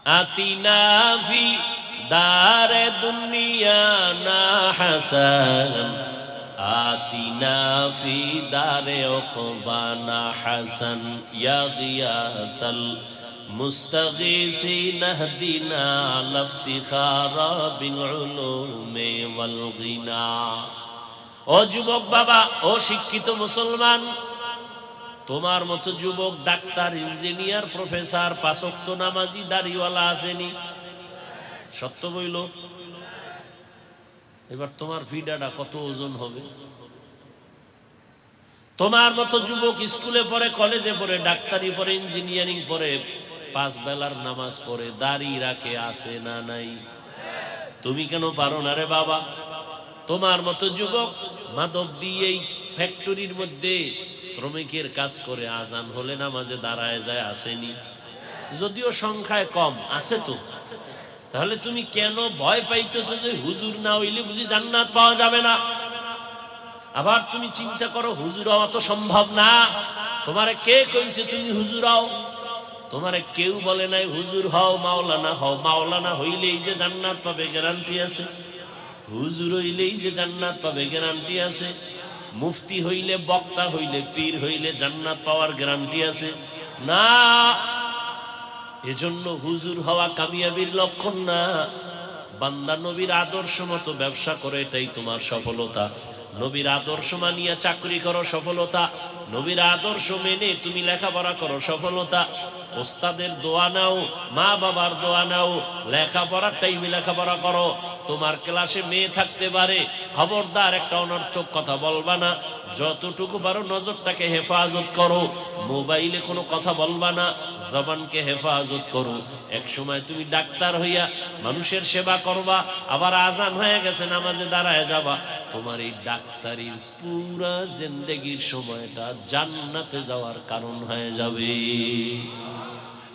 আতিনা ফি দারে দুনিয়ানা হাসান আতিনা ফি দারে উকবানা হাসান ইয়া গিয়াসাল মুস্তাগীসিন ইহদিনা লাফতিখারা বিল উলুমি ওয়াল গিনা। ও যুবক বাবা, ও শিক্ষিত মুসলমান, তোমার মতো যুবক ডাক্তার, ইঞ্জিনিয়ার, প্রফেসর, পাঁচ ওয়াক্ত নামাজি, দাড়িওয়ালা আসেনি? সত্য বইল। এবার তোমার ভিডাটা কত ওজন হবে? তোমার মতো যুবক স্কুলে পড়ে, কলেজে পড়ে, ডাক্তারি পড়ে, ইঞ্জিনিয়ারিং পড়ে, 5 বেলার নামাজ পড়ে, দাড়ি রাখে, আছে না নাই? তুমি কেন পারো না রে বাবা? তোমার মতো যুবক মাদক দিয়েই ফ্যাক্টরির মধ্যে শ্রমিকের কাজ করে, আজান হলে নামাজে দাঁড়ায় যায়, আসেনি? যদিও সংখ্যায় কম, আছে তো। তাহলে তুমি কেন ভয় পাইতেছো যে হুজুর না হইলে বুঝি জান্নাত পাওয়া যাবে না? আবার তুমি চিন্তা করো, হুজুর হওয়া তো সম্ভব না। তোমারে কে কইছে তুমি হুজুর হও? তোমারে কেউ বলে নাই হুজুর হও, মাওলানা হও। মাওলানা হইলেই যে জান্নাত পাবে গ্যারান্টি আছে? হুজুর হইলেই যে জান্নাত পাবে গ্যারান্টি আছে? মুফতি হইলে, বক্তা হইলে, পীর হইলে জান্নাত পাওয়ার গ্যারান্টি আছে? না। এজন্য হুজুর হওয়া কামিয়াবির লক্ষণ না। বান্দা নবীর আদর্শ মতো ব্যবসা করে, এটাই তোমার সফলতা। নবীর আদর্শ মানিয়া চাকরি করো, সফলতা। নবীর আদর্শ মেনে তুমি লেখাপড়া করো, সফলতা। ওস্তাদের দোয়া নাও, মা বাবার দোয়া নাও, লেখাপড়ার টাইমে লেখাপড়া করো। তোমার ক্লাসে মেয়ে থাকতে পারে, খবরদার একটা অনর্থক কথা বলবা না। যতটুকু পারো নজরটাকে হেফাজত করো। মোবাইলে কোনো কথা বলবা না, জবানকে হেফাজত করো। এক সময় তুমি ডাক্তার হইয়া মানুষের সেবা করবা, আবার আজান হয়ে গেছে, নামাজে দাঁড়ায় যাবা। তোমার এই ডাক্তারির পুরা জিন্দেগির সময়টা জান্নাতে যাওয়ার কারণ হয়ে যাবে।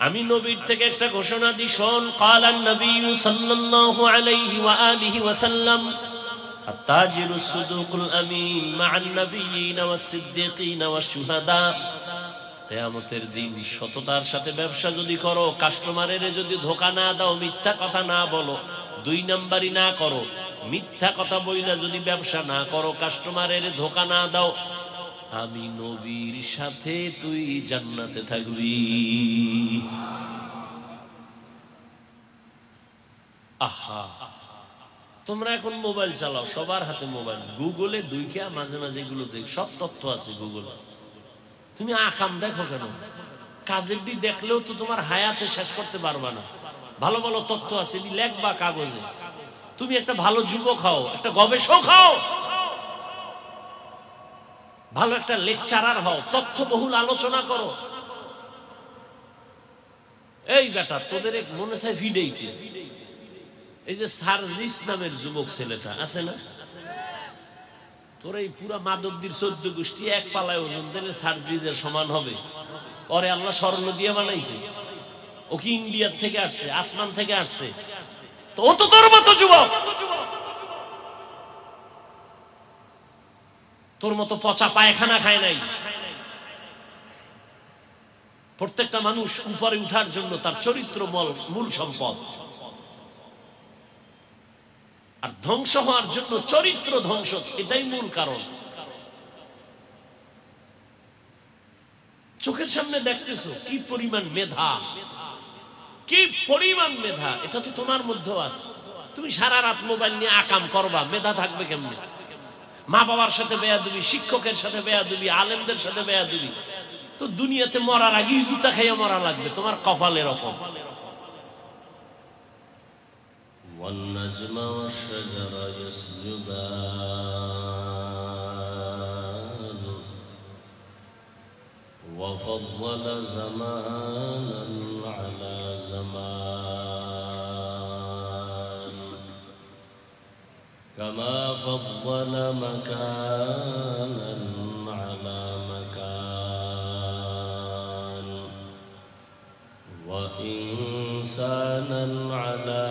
আমি নবীর থেকে একটা ঘোষণা দিই, শোন। কালান নবী সাল্লাল্লাহু আলাইহি ওয়া আলিহি ওয়া সাল্লাম, আত-তাজিরুস সুদুকুল আমিন মা'আন নাবিয়্যিনা ওয়াস সিদ্দীকিনা ওয়াশ শুহাদা। কিয়ামতের দিন সততার সাথে ব্যবসা যদি করো, কাস্টমারের যদি ধোঁকা না দাও, মিথ্যা কথা না বলো, 2 নাম্বারি না করো, মিথ্যা কথা বইলা যদি ব্যবসা না করো, কাস্টমারের ধোঁকা না দাও, আমি নবীর সাথে তুই জান্নাতে থাকবি। আহা, তোমরা এখন মোবাইল চালাও, সবার হাতে মোবাইল। গুগলে ঢুইকা মাঝে মাঝে এগুলো দেখ, সব তথ্য আছে গুগলে। তুমি আকাম দেখো কেন? কাজের দিক দেখলেও তো তোমার হায়াতে শেষ করতে পারবা না। ভালো ভালো তথ্য আছে, লেখবা কাগজে। তুমি একটা ভালো যুবক হও, একটা গবেষক হও, ভালো একটা লেকচারার হও, তথ্যবহুল আলোচনা করো। এই বেটা, তোদের মনে চাই ভিডিওতে এই যে সার্জিস নামের যুবক ছেলেটা আছে না, তোর এই পুরা মাদকদির 14 গোষ্ঠী এক পালায় ওজন দিলে সার্জিসের সমান হবে। ওরে আল্লাহ স্বর্ণ দিয়ে বানাইছে। ও কি ইন্ডিয়ার থেকে আসছে, আসমান থেকে আসছে? তো ও তো তোর মতো যুবক, তোর মতো পচা পায়খানা খায় নাই। প্রত্যেকটা মানুষ উপরে উঠার জন্য তার চরিত্র মূল সম্পদ, আর ধ্বংস হওয়ার জন্য চরিত্র ধ্বংস, এটাই মূল কারণ। চোখের সামনে দেখতেছো কি পরিমাণ মেধা, কি পরিমাণ মেধা, এটা তো তোমার মধ্যেও আছে। তুমি সারা রাত মোবাইল নিয়ে আকাম করবা, মেধা থাকবে কেমনে? মা বাবার সাথে বেয়াদবি, শিক্ষকের সাথে বেয়াদবি, আলেমদের সাথে বেয়াদবি, তো দুনিয়াতে মরার আগেই জুতা খাইয়া মরা লাগবে। তোমার কপাল এরকম। والنجم والشجر يسجدان وفضل زمانا على زمان كما فضل مكانا على مكان وإنسانا على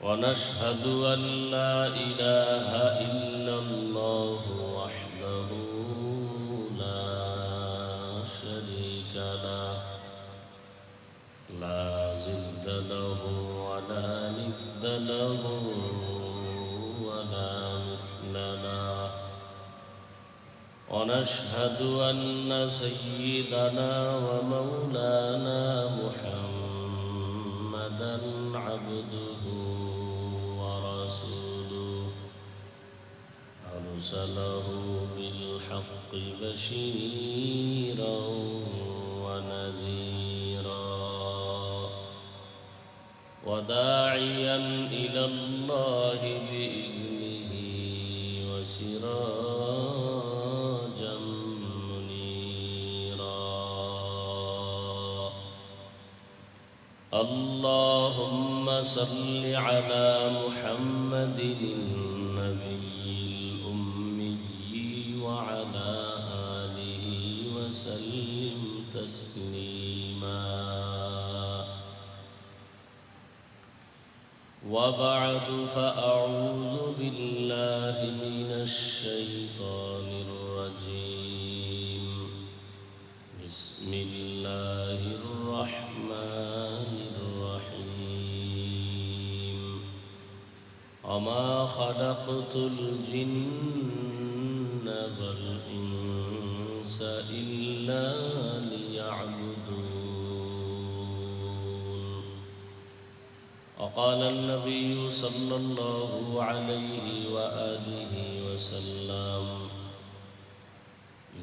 ونشهد أن لا إله إلا الله وحده ونشهد أن سيدنا ومولانا محمدا عبده ورسوله أرسله بالحق بشيرا ونذيرا وداعيا إلى الله بإذنه وسراجا منيرا اللهم صل على محمد النبي الأمي وعلى آله وسلم تسليما وبعد فأعوذ بالله من الشيطان الرجيم بسم الله الرحمن الرحيم وما خلقت الجن والإنس إلا ليعبدون وقال النبي صلى الله عليه وآله وسلم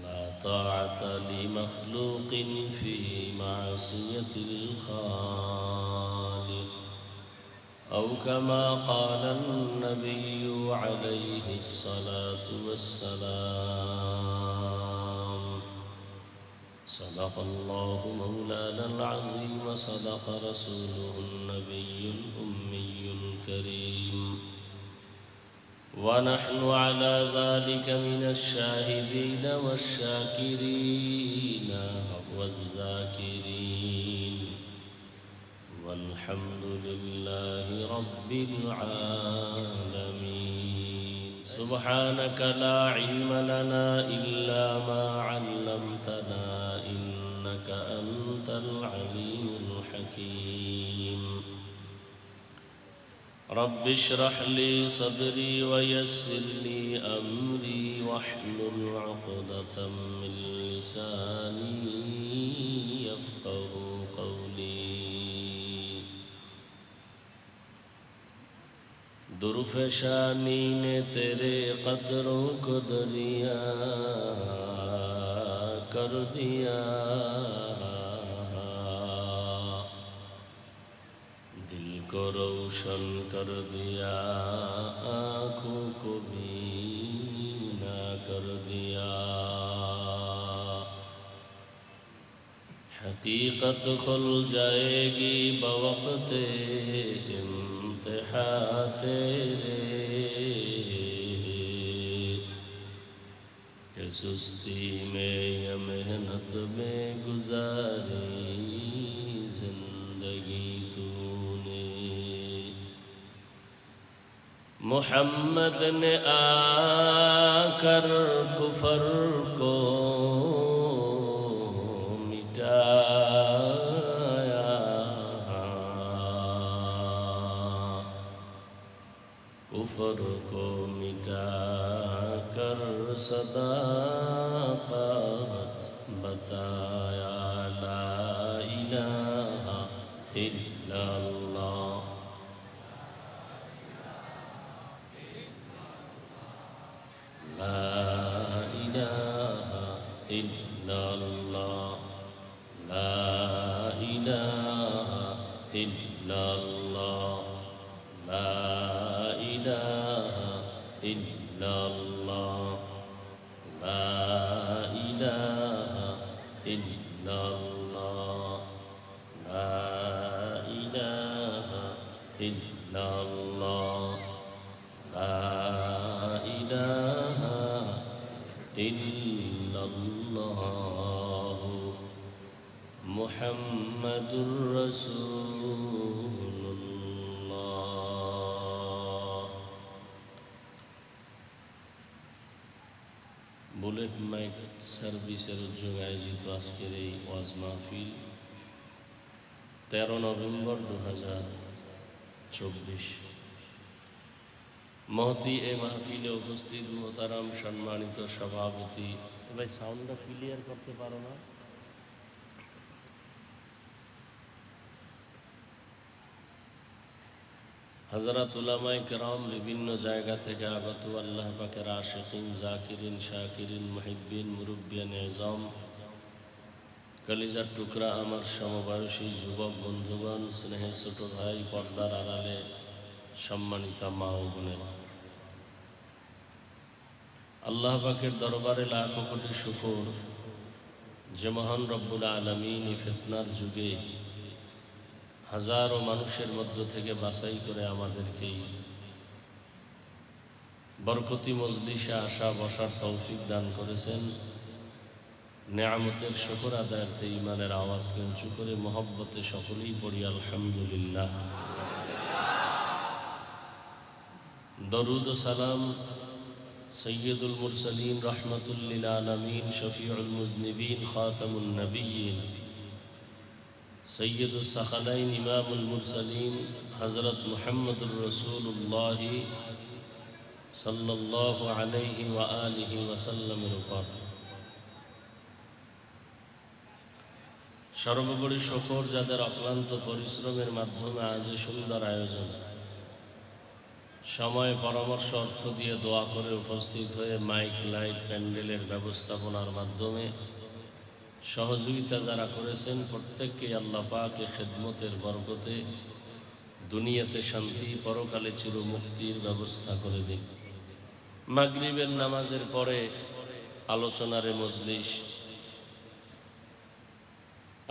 لا طاعة لمخلوق في معصية الخالق أو كما قال النبي عليه الصلاة والسلام صدق الله مولانا العظيم صدق رسوله النبي الأمي الكريم ونحن على ذلك من الشاهدين والشاكرين والذاكرين والحمد لله رب العالمين سبحانك لا علم لنا إلا ما علمتنا إنك أنت العليم الحكيم رب اشرح لي صدري ويسر لي أمري واحلل عقدة من لساني يفقه قولي दुर्फशानी ने तेरे कदरों को दरिया कर दिया दिल को रोशन कर दिया आँखों को बीना कर दिया हकीकत खुल जाएगी बवक़्ते इम्तिहा तेरे कि सुस्ती में या मेहनत में गुजारी जिंदगी तूने मुहम्मद ने आकर कुफर को कुफर को मिटा कर सदाकत बताया ला इलाहा इल्लल्लाह ला इलाहा इल्लल्लाह ला इलाहा इल्लल्लाह ला इलाहा इल्लल्लाह ला इलाहा इल्लल्लाह ला इलाहा इल्लल्लाह ला इलाहा इल्लल्लाह मुहम्मदुर रसूलुल्लाह। বুলেট মাইক সার্ভিসের উদ্যোগে আয়োজিত আজকের এই ওয়াজ মাহফিল 13 নভেম্বর 2024 মহতি এ মাহফিলে উপস্থিত মোহতারাম সম্মানিত সভাপতি, ভাই সাউন্ডটা ক্লিয়ার করতে পারো না? হযরত উলামায়ে কেরাম, বিভিন্ন জায়গা থেকে আগত আল্লাহ পাকের আশিকিন, জাকিরিন, শাকিরিন, মুহিব্বিন, মুরব্বিয়ান এজম, কলিজার টুকরা আমার সমবয়সী যুবক বন্ধুগণ, স্নেহের ছোট ভাই, পর্দার আড়ালে সম্মানিতা মা ও বোনেরা, আল্লাহ পাকের দরবারে লাখো কোটি শুকর যে মহান রব্বুল আলামিন এই ফিতনার যুগে হাজারো মানুষের মধ্য থেকে বাছাই করে আমাদেরকে বরকতি মজলিসে আসা বসার তৌফিক দান করেছেন। নেয়ামতের শুকর আদায়ার্থে ইমানের আওয়াজকে উঁচু করে মহব্বতে সকলেই পড়ি আলহামদুলিল্লাহ। দরুদ ও সালাম সৈয়দুল মুরসালিন, রহমাতুল লিল আলামিন, শফিউল মুজনিবিন, খাতামুন নবিয়্যিন, সৈয়দুস সাকালাইন, ইমামুল মুরসালিন হযরত মুহাম্মদুর রাসূলুল্লাহ সাল্লাল্লাহু আলাইহি ওয়া আলিহি ওয়াসাল্লামের উপর সর্বোপরি শুকর যাদের অক্লান্ত পরিশ্রমের মাধ্যমে আজ সুন্দর আয়োজন, সময় পরামর্শ অর্থ দিয়ে দোয়া করে উপস্থিত হয়ে মাইক লাইট প্যান্ডেলের ব্যবস্থাপনার মাধ্যমে সহযোগিতা যারা করেছেন, প্রত্যেককে আল্লাহ পাক খেদমতের বরকতে দুনিয়াতে শান্তি, পরকালে চির মুক্তির ব্যবস্থা করে দিন। মাগরিবের নামাজের পরে আলোচনার মজলিস,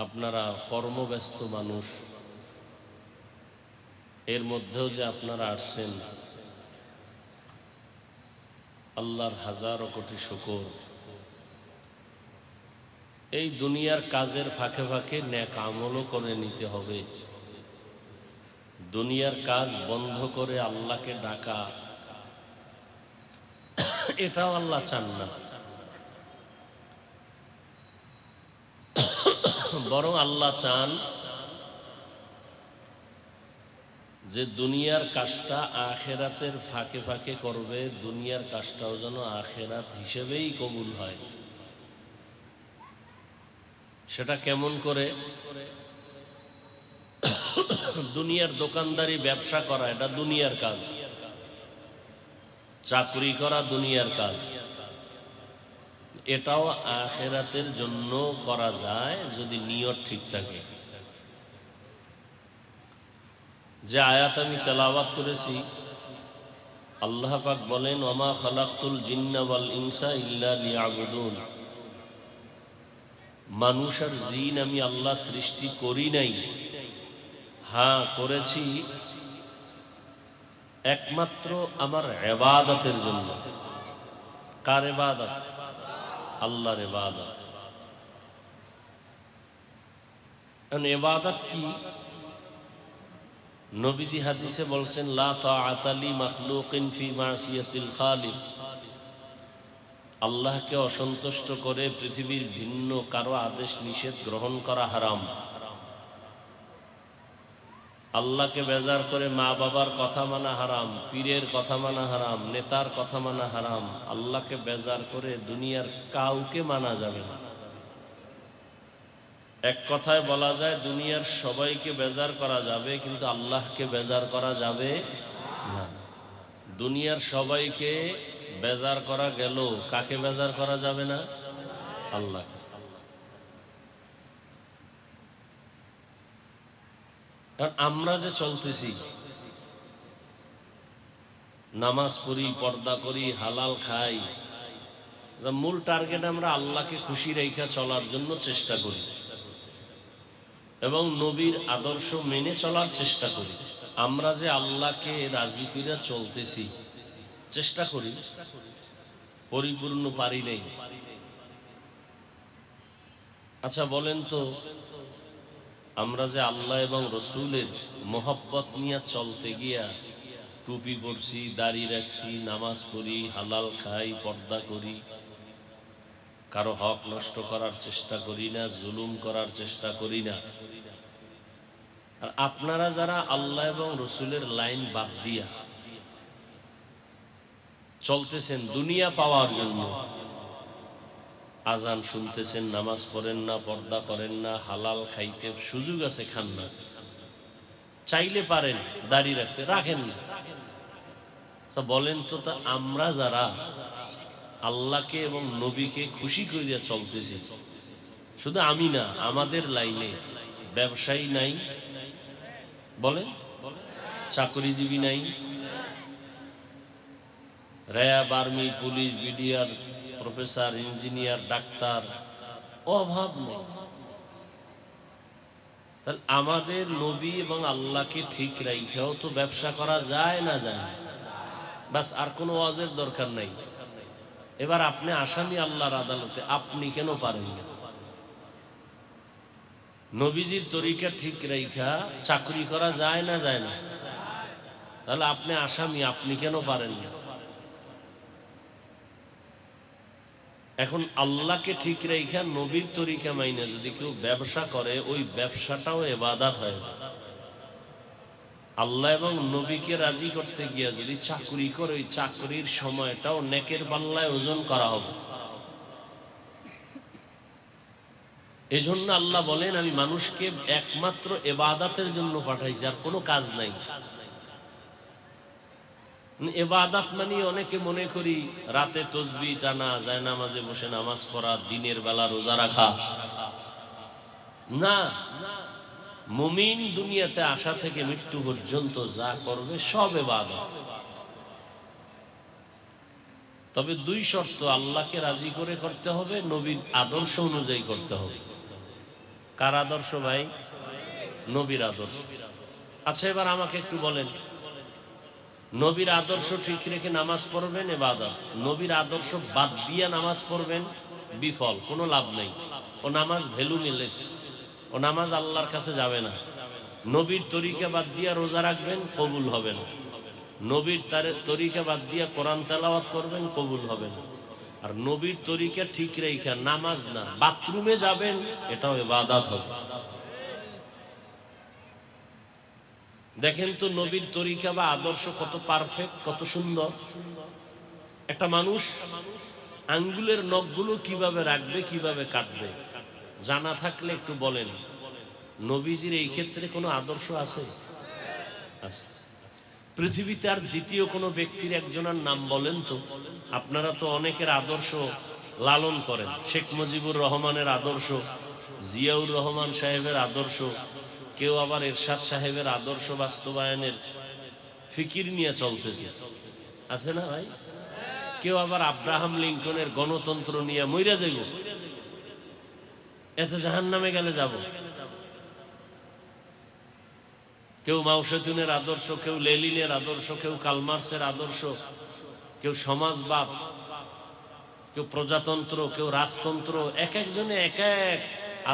আপনারা কর্মব্যস্ত মানুষ, এর মধ্যেও যে আপনারা আসছেন, আল্লাহর হাজারো কোটি শুকর। এই দুনিয়ার কাজের ফাঁকে ফাঁকে নেক আমলও করে নিতে হবে। দুনিয়ার কাজ বন্ধ করে আল্লাহকে ডাকা, এটাও আল্লাহ চান না। বরং আল্লাহ চান যে দুনিয়ার কাজটা আখেরাতের ফাঁকে ফাঁকে করবে, দুনিয়ার কাজটাও যেন আখেরাত হিসেবেই কবুল হয়। সেটা কেমন করে? দুনিয়ার দোকানদারি, ব্যবসা করা এটা দুনিয়ার কাজ, চাকরি করা দুনিয়ার কাজ, এটাও আখেরাতের জন্য করা যায় যদি নিয়ত ঠিক থাকে। যে আয়াত আমি তেলাওয়াত করেছি, আল্লাহ পাক বলেন, ওমা খালাকতুল জিন্না ওয়াল ইনসা ইল্লা লিয়াবুদুন, মানুষ আর জিন আমি আল্লাহ সৃষ্টি করি নাই, হ্যাঁ করেছি একমাত্র আমার ইবাদতের জন্য। কার ইবাদত? আল্লাহর ইবাদত। ইবাদত কি? নবীজি হাদিসে বলছেন, লা তাআতা লি মাখলুকিন ফি মাসিয়াতিল খালিক, আল্লাহকে অসন্তুষ্ট করে পৃথিবীর ভিন্ন কারো আদেশ নিষেধ গ্রহণ করা হারাম। আল্লাহকে বেজার করে মা বাবার কথা মানা হারাম, পীরের কথা মানা হারাম, নেতার কথা মানা হারাম। আল্লাহকে বেজার করে দুনিয়ার কাউকে মানা যাবে না। এক কথায় বলা যায়, দুনিয়ার সবাইকে বেজার করা যাবে, কিন্তু আল্লাহকে বেজার করা যাবে না। দুনিয়ার সবাইকে বেজার করা গেল, কাকে বেজার করা যাবে না? আল্লাহকে। কারণ আমরা যে চলতেছি, নামাজ পড়ি, পর্দা করি, হালাল খাই, মূল টার্গেট আমরা আল্লাহকে খুশি রেখে চলার জন্য চেষ্টা করি এবং নবীর আদর্শ মেনে চলার চেষ্টা করি। আমরা যে আল্লাহকে রাজি করে চলতেছি, চেষ্টা করি, পরিপূর্ণ পারি নাই। আচ্ছা বলেন তো, আমরা যে আল্লাহ এবং রসুলের মোহব্বত নিয়ে চলতে গিয়া টুপি পরছি, দাড়ি রাখছি, নামাজ পড়ি, হালাল খাই, পর্দা করি, কারো হক নষ্ট করার চেষ্টা করি না, জুলুম করার চেষ্টা করি না। আর আপনারা যারা আল্লাহ এবং রসুলের লাইন বাদ দিয়া চলতেছেন দুনিয়া পাওয়ার জন্য। আজান শুনতেছেন, নামাজ পড়েন না, পর্দা করেন না, হালাল খাইতে সুযোগ আছে খান না, চাইলে পারেন দাড়ি রাখতে, রাখেন না। বলেন তো, তা আমরা যারা আল্লাহকে এবং নবীকে খুশি করিয়া চলতেছি, শুধু আমি না, আমাদের লাইনে ব্যবসায়ী নাই বলেন, চাকরিজীবী নাই, RAB, army, police, BDR, professor, engineer, doctor, অভাব নেই। তাহলে আমাদের নবী এবং আল্লাহকে ঠিক রাইখাও তো ব্যবসা করা যায় না, যায় না, বাস আর কোনো ওয়াজের দরকার নাই। এবার আপনি আসামি আল্লাহর আদালতে, আপনি কেন পারেন না? নবীজির তরিকা ঠিক রাইখা চাকরি করা যায় না, যায় না, তাহলে আপনি আসামি, আপনি কেন পারেন না? এখন আল্লাহকে ঠিক রাইখা নবীর তরিকা মাইনে যদি কেউ ব্যবসা করে, ওই ব্যবসাটাও ইবাদত হয়ে যায়। আল্লাহ এবং নবীকে রাজি করতে গিয়া যদি চাকরি করে, ওই চাকরির সময়টাও নেকের পাল্লায় ওজন করা হবে। এজন্য আল্লাহ বলেন, আমি মানুষকে একমাত্র ইবাদতের জন্য পাঠাইছি, আর কোনো কাজ নাই। ইবাদত মানে অনেকে মনে করি রাতে তাসবিহ টানা, জায়নামাজে বসে নামাজ পড়া, দিনের বেলা রোজা রাখা। না, মুমিন দুনিয়াতে আসা থেকে মৃত্যু পর্যন্ত যা করবে সব ইবাদত। তবে দুই শর্ত, আল্লাহকে রাজি করে করতে হবে, নবীর আদর্শ অনুযায়ী করতে হবে। কার আদর্শ ভাই? নবীর আদর্শ। আচ্ছা, এবার আমাকে একটু বলেন, নবীর আদর্শ ঠিক রেখে নামাজ পড়বেন ইবাদত, নবীর আদর্শ বাদ দিয়ে নামাজ পড়বেন বিফল, কোনো লাভ নেই। ও নামাজ ভ্যালুলেস, ও নামাজ আল্লাহর কাছে যাবে না। নবীর তরিকা বাদ দিয়া রোজা রাখবেন, কবুল হবে না। নবীর তরিকা বাদ দিয়া কোরআন তেলাওয়াত করবেন, কবুল হবে না। আর নবীর তরিকা ঠিক রেখে নামাজ না, বাথরুমে যাবেন, এটাও ইবাদত হবে। দেখেন তো নবীর তরিকা বা আদর্শ কত পারফেক্ট, কত সুন্দর। একটা মানুষ আঙ্গুলের নখগুলো কিভাবে রাখবে, কিভাবে কাটবে, জানা থাকলে একটু বলেন। নবীজির এই ক্ষেত্রে কোনো আদর্শ আছে? আছে। পৃথিবীতে আর দ্বিতীয় কোনো ব্যক্তির একজনের নাম বলেন তো। আপনারা তো অনেকের আদর্শ লালন করেন। শেখ মুজিবুর রহমানের আদর্শ, জিয়াউর রহমান সাহেবের আদর্শ, কেউ আবার এরশাদ সাহেবের আদর্শ বাস্তবায়নের ফিকির নিয়ে চলতেছে, আছে না ভাই? কেউ আবার আব্রাহাম লিঙ্কনের গণতন্ত্র নিয়ে মইরা যাইব, এতে জাহান্নামে গেলে যাব। কেউ মাও সেতুনের আদর্শ, কেউ লেনিনের আদর্শ, কেউ কালমার্সের আদর্শ, কেউ সমাজবাদ, কেউ প্রজাতন্ত্র, কেউ রাজতন্ত্র, এক একজনে এক এক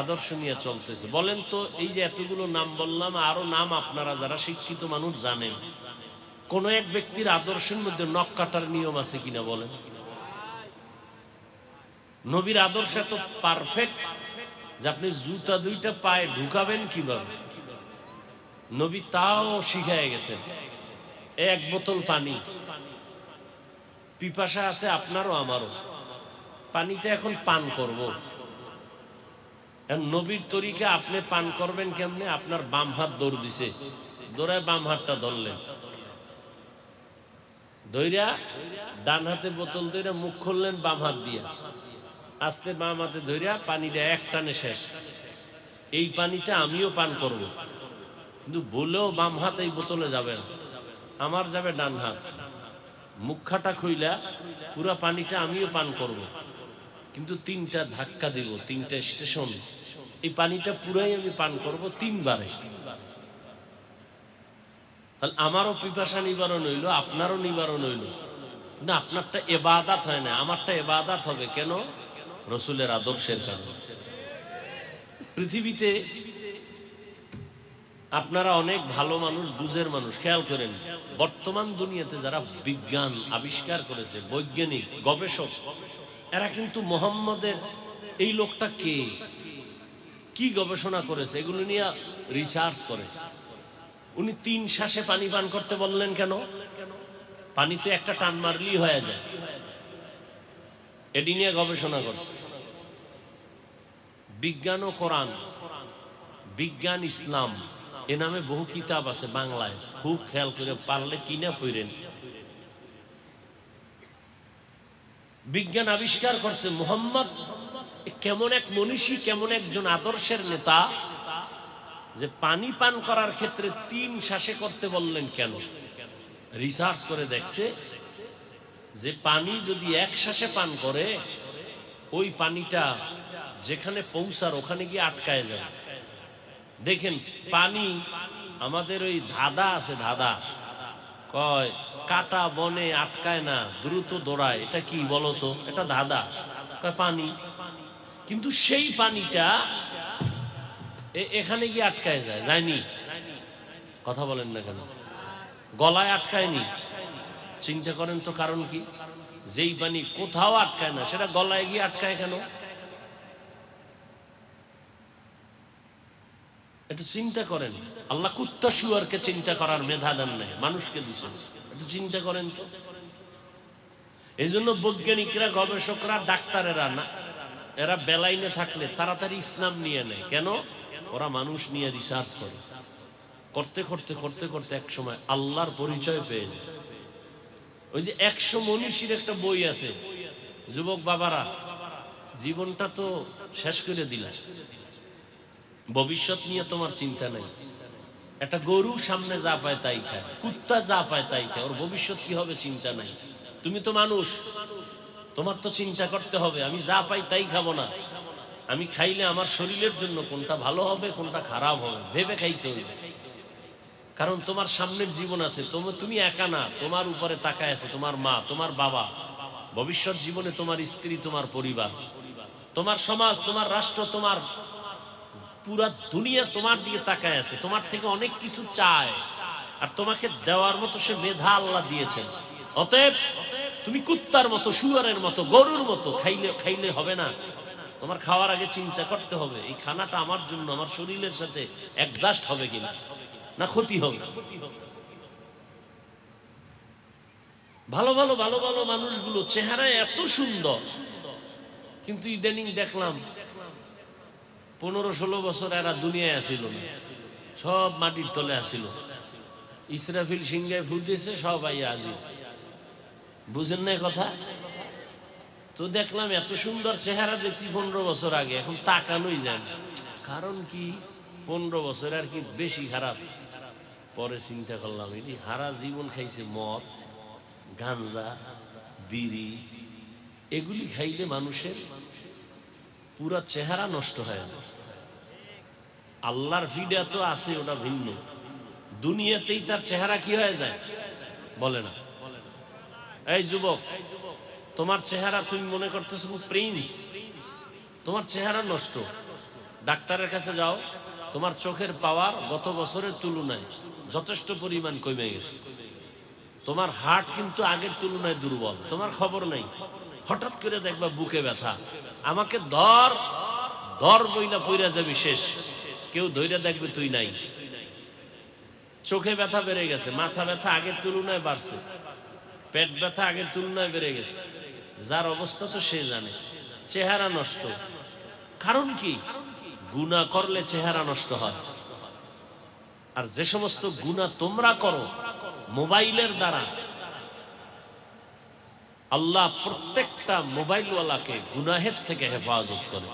আদর্শ নিয়ে চলতেছে। বলেন তো, এই যে এতগুলো নাম বললাম, আরো নাম আপনারা যারা শিক্ষিত মানুষ জানেন, কোন এক ব্যক্তির আদর্শের মধ্যে নখ কাটার নিয়ম আছে কিনা বলেন? নবীর আদর্শ এত পারফেক্ট যে আপনি জুতা দুইটা পায়ে ঢুকাবেন কিভাবে, নবী তাও শিখায় গেছেন। এক বোতল পানি, পিপাসা আছে আপনারও আমারও, পানিটা এখন পান করব। নবীর তরিকা আপনি পান করবেন কেমনে? আপনার বাম হাত দৌড় দিছে, দৌড়ায় বাম হাতটা ধরলেন, ধইরা ডান হাতে বোতল ধইরা মুখ খুললেন বাম হাত দিয়া, আস্তে বাম হাতে ধইরা পানিটা এক টানে শেষ। এই পানিটা আমিও পান করব, কিন্তু বলেও বাম হাত এই বোতলে যাবে না, আমার যাবে ডান হাত। মুখাটা খুইলা পুরা পানিটা আমিও পান করব, কিন্তু তিনটা ধাক্কা দিব, তিনটা স্টেশন, এই পানিটা পুরাই আমি পান করব তিনবারে। তাহলে আমারও পিপাসা নিবারণ হইল, আপনারও নিবারণ হইল, কিন্তু আপনারটা ইবাদত হয় না, আমারটা ইবাদত হবে কেন? রসুলের আদর্শের কারণে। পৃথিবীতে আপনারা অনেক ভালো মানুষ, বুঝের মানুষ, খেয়াল করেন, বর্তমান দুনিয়াতে যারা বিজ্ঞান আবিষ্কার করেছে, বৈজ্ঞানিক গবেষক, এরা কিন্তু মোহাম্মদের এই লোকটা কে, কি গবেষণা করেছে, এগুলো নিয়ে রিসার্চ করে। উনি 3 শ্বাসে পানি পান করতে বললেন কেন? পানি তো একটা টান মারলেই হয়ে যায়। এটি নিয়ে গবেষণা করছে। বিজ্ঞান ও কোরআন, বিজ্ঞান ইসলাম এ নামে বহু কিতাব আছে বাংলায়, খুব খেয়াল করে পারলে কিনা পড়েন। বিজ্ঞান আবিষ্কার করছে মুহাম্মদ কেমন এক মনীষী, কেমন একজন আদর্শের নেতা, যে পানি পান করার ক্ষেত্রে 3 শ্বাসে করতে বললেন কেন। রিসার্চ করে দেখছে যে পানি যদি 1 শ্বাসে পান করে, ওই পানিটা যেখানে পৌঁছার ওখানে গিয়ে আটকায় যায়। দেখেন পানি, আমাদের ওই ধাঁধা আছে, ধাঁধা কয় কাটা বনে আটকায় না, দ্রুত দৌড়ায়, এটা কি বলতো? এটা ধাঁধা, কয় পানি। কিন্তু সেই পানিটা এখানে গিয়ে আটকায় যায়, যায়নি? কথা বলেন না কেন? গলায় আটকায়নি। চিন্তা করেন তো কারণ কি? যেই পানি কোথাও আটকায় না, সেটা গলায় গিয়ে আটকায় কেন? একটু চিন্তা করেন। আল্লাহ কুত্তা শুয়ারকে চিন্তা করার মেধা দেন নাই, মানুষকে দিচ্ছেন। একটু চিন্তা করেন তো। এই জন্য বৈজ্ঞানিকরা, গবেষকরা, ডাক্তারেরা না, এরা বেলাইনে থাকলে তাড়াতাড়ি ইসলাম নিয়ে নেয়। কেন? ওরা মানুষ নিয়ে রিসার্চ করে, করতে করতে করতে করতে এক সময় আল্লাহর পরিচয় পেয়ে যায়। ওই যে 100 মনীষীর একটা বই আছে। যুবক বাবারা, জীবনটা তো শেষ করে দিলা, ভবিষ্যৎ নিয়ে তোমার চিন্তা নাই। একটা গরু সামনে যা পায় তাই খায়, কুত্তা যা পায় তাই খায়, ওর ভবিষ্যৎ কি হবে চিন্তা নাই। তুমি তো মানুষ, তোমার তো চিন্তা করতে হবে, আমি যা পাই তাই খাবো না, আমি খাইলে আমার শরীরের জন্য কোনটা ভালো হবে কোনটা খারাপ হবে ভেবে খাইতে হইবে। কারণ তোমার সামনের জীবন আছে, তুমি একা না, তোমার উপরে তাকায় আছে তোমার মা, তোমার বাবা, ভবিষ্যৎ জীবনে তোমার স্ত্রী, তোমার পরিবার, তোমার সমাজ, তোমার রাষ্ট্র, তোমার পুরা দুনিয়া তোমার দিকে তাকায় আছে, তোমার থেকে অনেক কিছু চায়, আর তোমাকে দেওয়ার মতো সে মেধা আল্লাহ দিয়েছেন। অতএব তুমি কুত্তার মতো, শুয়ারের মতো, গরুর মতো খাইলে হবে না। তোমার খাওয়ার আগে চিন্তা করতে হবে, এই খানাটা আমার জন্য, আমার শরীরের সাথে অ্যাডজাস্ট হবে কিনা, না ক্ষতি হবে। ভালো ভালো ভালো ভালো মানুষগুলো চেহারায় এত সুন্দর, কিন্তু ইদানিং দেখলাম 15-16 বছর এরা দুনিয়ায় আসিল না, সব মাটির তলে আসিল। ইসরাফিল সিংহায় ফুট দিয়েছে, সব আইয়া আজিব। বুঝেন না কথা? তো দেখলাম এত সুন্দর চেহারা দেখছি 15 বছর আগে, এখন তাকানোই যায় না। কারণ কি? 15 বছর আর কি বেশি খারাপ। পরে চিন্তা করলাম, এটি হারা জীবন খাইছে মদ, গাঞ্জা, বিড়ি, এগুলি খাইলে মানুষের পুরা চেহারা নষ্ট হয়ে যায়। আল্লাহর ভিডা তো আছে, ওটা ভিন্ন। দুনিয়াতেই তার চেহারা কি হয়ে যায় বলে না। এই যুবক, তোমার চেহারা তুমি মনে করতেছো প্রিন্স, তোমার চেহারা নষ্ট। ডাক্তারের কাছে যাও, তোমার চোখের পাওয়ার গত বছরের তুলনায় যথেষ্ট পরিমাণ কমে গেছে। তোমার হার্ট কিন্তু আগের তুলনায় দুর্বল, তোমার খবর নাই। হঠাৎ করে দেখবা বুকে ব্যথা, আমাকে ধর ধর বইলা পইরা যাবি শেষ, কেউ ধইরা দেখবে তুই নাই। চোখে ব্যথা বেড়ে গেছে, মাথা ব্যথা আগের তুলনায় বাড়ছে, পেট ব্যথা আগের তুলনায় বেড়ে গেছে। যার অবস্থা তো সে জানে। চেহারা নষ্ট, কারণ কি? গুনাহ করলে চেহারা নষ্ট হয়। আর যে সমস্ত গুনাহ তোমরা করো মোবাইলের দ্বারা, আল্লাহ প্রত্যেকটা মোবাইলওয়ালাকে গুনাহের থেকে হেফাজত করে।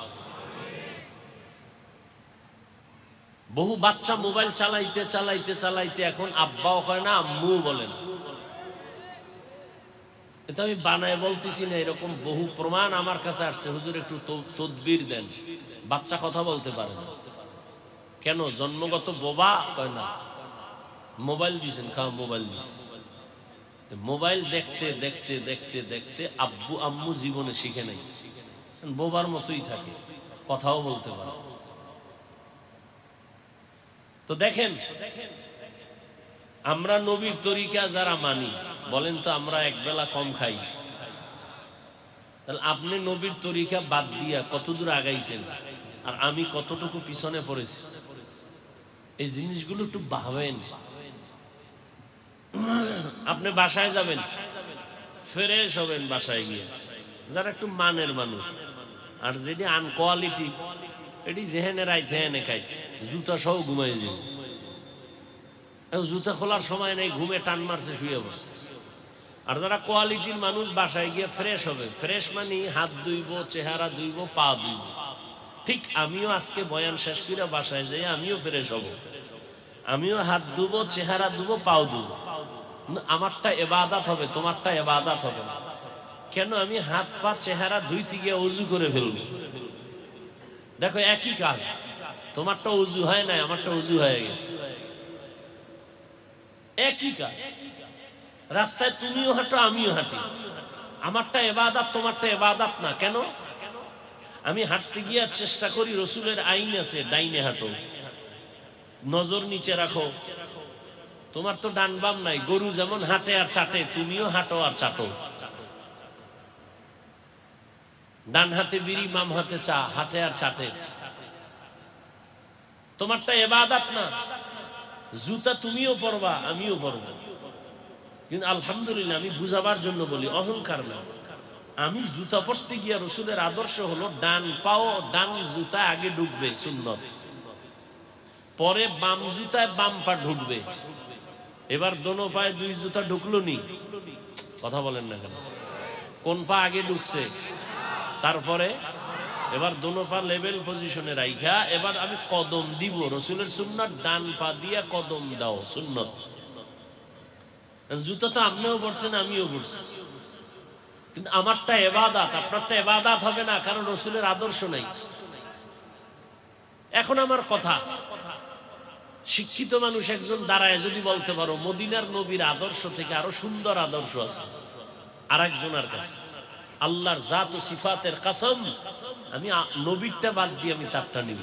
বহু বাচ্চা মোবাইল চালাইতে চালাইতে চালাইতে এখন আব্বাও হয় না, আম্মু বলেন। এটা আমি বানায় বলতেছি না, এরকম বহু প্রমাণ আমার কাছে আসছে। হুজুর একটু তদবির দেন, বাচ্চা কথা বলতে পারে না কেন? জন্মগত বোবা? কয় না, মোবাইল দিয়েছেন, খাও মোবাইল দিয়েছে। মোবাইল দেখতে দেখতে দেখতে দেখতে আব্বু আম্মু জীবনে শিখে নাই, বোবার মতোই থাকে, কথাও বলতে পারে। তো দেখেন, আমরা নবীর তরিকা যারা মানি, বলেন তো আমরা একবেলা কম খাই, তাহলে আপনি নবীর তরিকা বাদ দিয়া কতদূর আগাইছেন, আর আমি কতটুকু পিছনে পড়েছি? এই জিনিসগুলো একটু ভাবেন। আপনি বাসায় যাবেন, ফ্রেশ হবেন বাসায় গিয়ে, যারা একটু মানের মানুষ। আর যেটি আনকোয়ালিটি এটি যেহেনে রাইত হেনে খাই, জুতা সহ ঘুমাই যে, জুতা খোলার সময় নেই, ঘুমে টান মারছে, শুয়ে বসছে। আর যারা কোয়ালিটির মানুষ বাসায় গিয়ে ফ্রেশ হবে, ফ্রেশ মানে হাত ধুইব, চেহারা ধুইব, পা ধুইব। ঠিক আমিও আজকে বয়ান শেষ করে বাসায় যাই আমিও ফ্রেশ হব, আমিও হাত ধুবো, চেহারা ধুবো, পাও ধুবো। আমারটা ইবাদত হবে, তোমারটা ইবাদত হবে না। কেন? আমি হাত পা চেহারা ধুইতে গিয়ে ওযু করে ফেলবো। দেখো একই কাজ, তোমারটা ওযু হয় না, আমারটা ওযু হয়ে গেছে, একই কাজ। রাস্তায় তুমিও হাঁটো, আমিও হাঁটি, আমারটা ইবাদত, তোমারটা ইবাদত না। কেন? আমি হাঁটতে গিয়ে চেষ্টা করি, রসুলের আইন আছে, ডাইনে হাঁটো, নজর নিচে রাখো। তোমার তো ডান বাম নাই, গরু যেমন হাঁটে আর চাটে, তুমিও হাঁটো আর চাটো। ডান হাতে বিড়ি, বাম হাতে চা, হাঁটে আর চাটে। তোমারটা ইবাদত না। জুতা তুমিও পরবা, আমিও পরবো, কিন্তু আলহামদুলিল্লাহ আমি বুঝাবার জন্য বলি, অহংকার না। আমি জুতা পরতে গিয়া রসুলের আদর্শ হলো ডান পাও, ডান জুতা আগে ঢুকবে সুন্নত, পরে বাম জুতায় বাম পা ঢুকবে। এবার দোনো পায়ে দুই জুতা ঢুকলো নি, কথা বলেন না কেন? কোন পা আগে ঢুকছে? তারপরে এবার দোনো পা লেভেল পজিশনে রাইখা এবার আমি কদম দিব, রসুলের সুন্নাত, ডান পা দিয়া কদম দাও, সুন্নত। জুতা তো আপনিও পড়ছেন, আমিও পড়ছি, কিন্তু আমারটা ইবাদত, আপনারটা ইবাদত হবে না, কারণ রসুলের আদর্শ নাই। এখন আমার কথা, শিক্ষিত মানুষ একজন দাঁড়ায় যদি বলতে পারো মদিনার নবীর আদর্শ থেকে আরো সুন্দর আদর্শ আছে আর একজনের কাছে, আল্লাহর জাত ও সিফাতের কসম, আমি নবীরটা বাদ দিয়ে আমি তারটা নিব।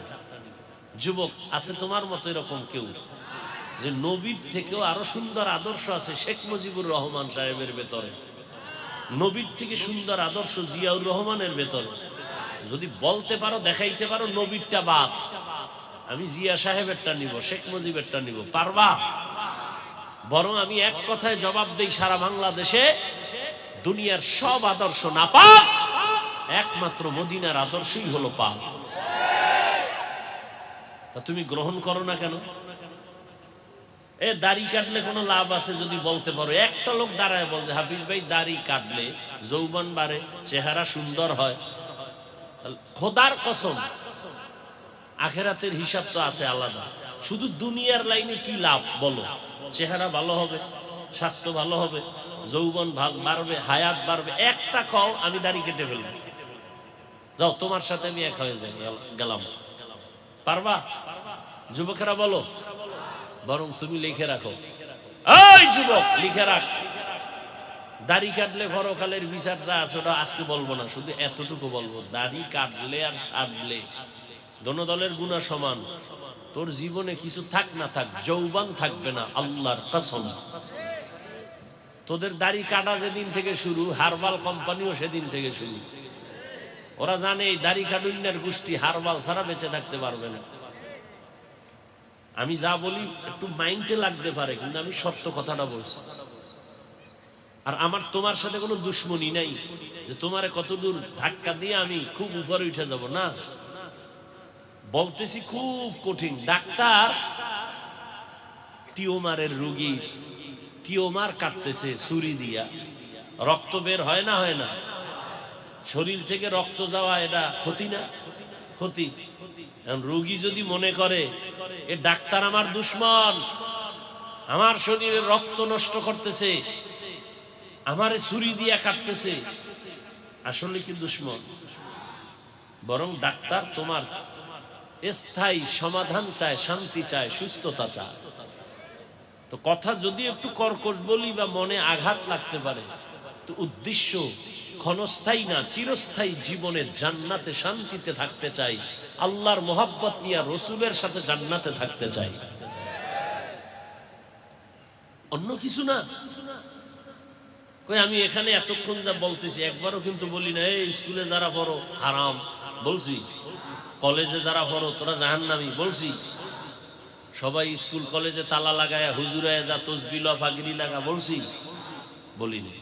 যুবক আছে তোমার মতো এরকম কেউ যে নবীর থেকেও আরো সুন্দর আদর্শ আছে? শেখ মুজিবুর রহমান সাহেবের ভেতরে নবীর থেকে সুন্দর আদর্শ জিয়াউর রহমানের ভেতরে। যদি বলতে পারো, দেখাইতে পারো নবীরটা বাদ, আমি জিয়া সাহেবেরটা নিব, শেখ মুজিবেরটা নিব, পারবা? বরং আমি এক কথায় জবাব দেই, সারা বাংলাদেশে দুনিয়ার সব আদর্শ না পাক, একমাত্র মদিনার আদর্শই হলো পাক। তা তুমি গ্রহণ করো না কেন? এ দাড়ি কাটলে কোনো লাভ আছে যদি বলতে পারো? একটা লোক দাঁড়ায় বলছে, হাফিজ ভাই দাড়ি কাটলে যৌবন বাড়ে, চেহারা সুন্দর হয়। খোদার কসম, আখেরাতের হিসাব তো আছে আলাদা। শুধু দুনিয়ার লাইনে কি লাভ বলো? চেহারা ভালো হবে, স্বাস্থ্য ভালো হবে, যৌবন বাড়বে, হায়াত বাড়বে। একটা খাও, আমি দাড়ি কেটে ফেলবো, যাও তোমার সাথে আমি এক হয়ে যাই, গেলাম। পারবা? যুবকেরা বলো। বরং তুমি লিখে রাখো, এই যুবক লিখে রাখ, দাড়ি কাটলে পরকালের বিচার যা আছে ওটা আজকে বলবো না, শুধু এতটুকু বলবো, দাড়ি কাটলে আর ছাড়লে দোনো দলের গুনাহ সমান। তোর জীবনে কিছু থাক না থাক, যৌবন থাকবে না, আল্লাহর কসম। তোদের দাড়ি কাটা যেদিন থেকে শুরু, হারবাল কোম্পানিও সেদিন থেকে শুরু। ওরা জানে এই দাড়ি কাটুন্যার গোষ্ঠী হারবাল ছাড়া বেঁচে থাকতে পারবে না। আমি যা বলি একটু মাইন্ডে লাগতে পারে, কিন্তু আমি সত্য কথাটা বলছি। আর আমার তোমার সাথে কোনো দুশ্মনী নাই যে তোমারে কতদূর ধাক্কা দিয়ে আমি খুব উপরে উঠে যাব, না। বলতেছি খুব কঠিন। ডাক্তার টিউমারের রোগী, টিউমার কাটতেছে ছুরি দিয়া, রক্ত বের হয় না, হয় না? শরীর থেকে রক্ত যাওয়া এটা ক্ষতি না? ক্ষতি। রোগী যদি মনে করে এ ডাক্তার আমার দুশ্মন, আমার শরীরে রক্ত নষ্ট করতেছে, আমারে ছুরি দিয়া কাটতেছে, আসলে কি দুশ্মন? বরং ডাক্তার তোমার স্থায়ী সমাধান চায়, শান্তি চায়, সুস্থতা চায়। তো কথা যদি একটু কর্কশ বলি বা মনে আঘাত লাগতে পারে, তো উদ্দেশ্য ক্ষণস্থায়ী না, চিরস্থায়ী জীবনে জান্নাতে শান্তিতে থাকতে চাই, আল্লাহর মোহাব্বত নিয়ে রসুলের সাথে জান্নাতে থাকতে চাই, অন্য কিছু না। কই আমি এখানে এতক্ষণ যা বলতেছি একবারও কিন্তু বলি না এই স্কুলে যারা পড়ো হারাম, বলছি। কলেজে যারা পড়ো তোরা জাহান্নামী, বলছি। সবাই স্কুল কলেজে তালা লাগায় হুজুরায় যা তসবিহ পাগড়ি লাগা বলছি? বলিনি।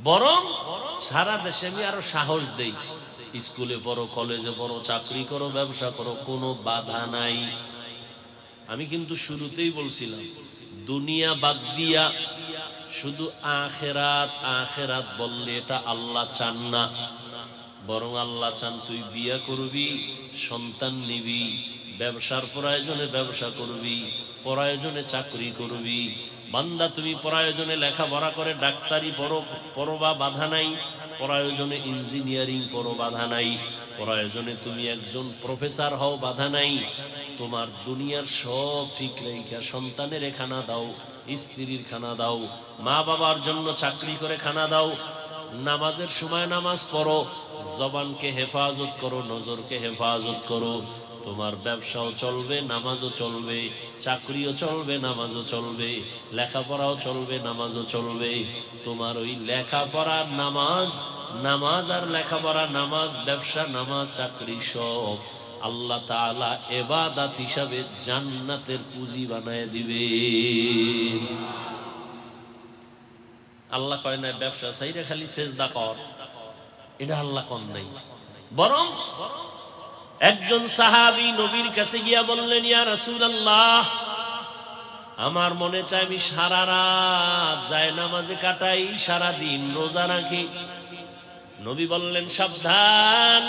বরং সারা দেশে আমি আরো সাহস দেই, স্কুলে পড়ো, কলেজে পড়ো, চাকরি করো, ব্যবসা করো, কোনো বাধা নাই। আমি কিন্তু শুরুতেই বলছিলাম দুনিয়া বাদ দিয়া শুধু আখেরাত আখেরাত বললে এটা আল্লাহ চান না, বরং আল্লাহ চান তুই বিয়া করবি, সন্তান নিবি, ব্যবসার প্রয়োজনে ব্যবসা করবি, প্রয়োজনে চাকরি করবি। বান্দা তুমি প্রয়োজনে লেখাপড়া করে ডাক্তারি পড়বা, বাধা নাই। প্রয়োজনে ইঞ্জিনিয়ারিং পড়ো, বাধা নাই। প্রয়োজনে তুমি একজন প্রফেসর হও, বাধা নাই। তোমার দুনিয়ার সব ঠিক রেখা সন্তানের খানা দাও, স্ত্রীর খানা দাও, মা বাবার জন্য চাকরি করে খানা দাও, নামাজের সময় নামাজ পড়ো, জবানকে হেফাজত করো, নজরকে হেফাজত করো। তোমার ব্যবসাও চলবে, নামাজও চলবে, চাকরিও চলবে, নামাজও চলবে, লেখাপড়াও চলবে, নামাজও চলবে। তোমার ওই লেখাপড়া নামাজ, নামাজ আর লেখাপড়া নামাজ, ব্যবসা নামাজ, চাকরি সব আল্লাহ তাআলা ইবাদত হিসাবে জান্নাতের পুঁজি বানায় দিবে। আল্লাহ কয় না ব্যবসা চাইরা খালি সেজদা কর, এটা আল্লাহ কোন নাই। বরং একজন সাহাবী নবীর কাছে গিয়া বললেন, ইয়া রাসূলুল্লাহ, আমার মনে চায় আমি সারা রাত জায়নামাজে কাটাই, সারা দিন রোজা রাখি। নবী বললেন, সাবধান,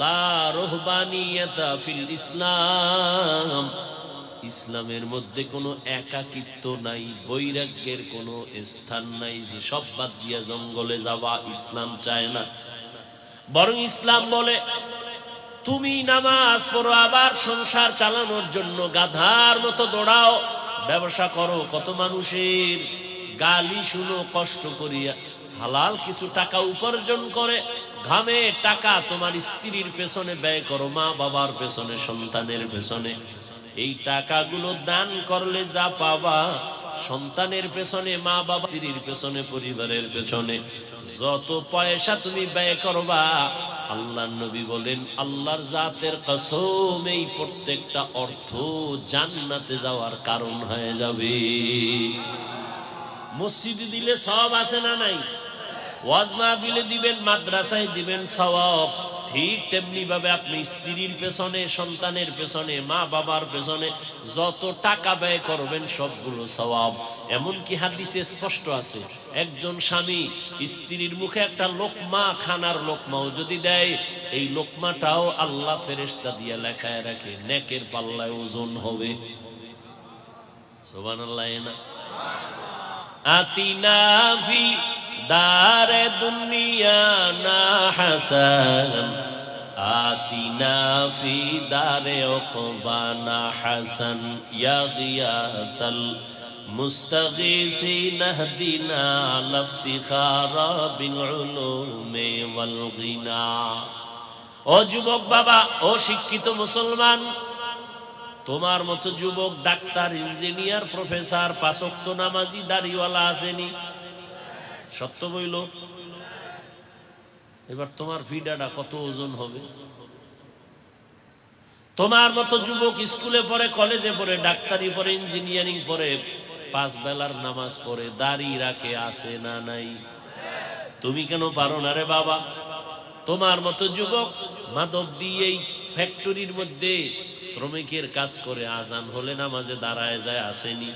লা রুহবানিয়াতা ফিল ইসলাম, ইসলামের মধ্যে কোনো একাকিত্ব নাই, বৈরাগ্যের কোনো স্থান নাই যে সব বাদ দিয়া জঙ্গলে যাওয়া। ইসলাম চায় না। বরং ইসলাম বলে তুমি নামাজ পড়ো, আবার সংসার চালানোর জন্য গাধার মতো দৌড়াও, ব্যবসা করো, কত মানুষের গালি শুনো, কষ্ট করিয়া হালাল কিছু টাকা উপার্জন করে, ঘামে টাকা তোমার স্ত্রীর পেছনে ব্যয় করো, মা বাবার পেছনে, সন্তানের পেছনে। এই টাকাগুলো দান করলে যা পাবা, সন্তানের পেছনে, মা বাবা, স্ত্রীর পেছনে, পরিবারের পেছনে যত পয়সা তুমি ব্যয় করবা, আল্লাহর নবী বলেন আল্লাহর জাতের কসম, এই প্রত্যেকটা অর্থ জান্নাতে যাওয়ার কারণ হয়ে যাবে। মসজিদে দিলে সওয়াব আছে না নাই? ওয়াজ মাহফিলে দিবেন, মাদ্রাসায় দিবেন, সওয়াব। ঠিক তেমনি ভাবে আপনি স্ত্রীর পেছনে, সন্তানের পেছনে, মা বাবার পেছনে যত টাকা ব্যয় করবেন সবগুলো সওয়াব। এমনকি হাদিসে স্পষ্ট আছে, একজন স্বামী স্ত্রীর মুখে একটা লোকমা, খানার লোকমাও যদি দেয়, এই লোকমাটাও আল্লাহ ফেরেশতা দিয়ে লেখায় রাখে, নেকের পাল্লায় ওজন হবে। সুবহানাল্লাহ। না আতিনা ফি দারে দুনিয়া না হাসান, আতিনা ফি দারে উকবা না হাসান, ইয়া গিয়াসাল মুস্তাগীসিন ইহদিনা লাফতিখারা বিল উলুমি ওয়াল গিনা। ও যুবক বাবা, ও শিক্ষিত মুসলমান, তোমার মতো যুবক ডাক্তার, ইঞ্জিনিয়ার, প্রফেসর, পাঁচ ওয়াক্ত নামাজি, দাড়িওয়ালা আসেনি? সত্য বইল। এবার তোমার ফিডাটা কত ওজন হবে? তোমার মতো যুবক স্কুলে পড়ে, কলেজে পড়ে, ডাক্তারি পড়ে, ইঞ্জিনিয়ারিং পড়ে, পাঁচ বেলার নামাজ পড়ে, দাড়ি রাখে, আছে না নাই? তুমি কেন পারো না রে বাবা? তোমার মতো যুবক মাদক দিয়েই ফ্যাক্টরির মধ্যে শ্রমিকের কাজ করে, আজান হলে নামাজে দাঁড়ায় যায়, আসেনি?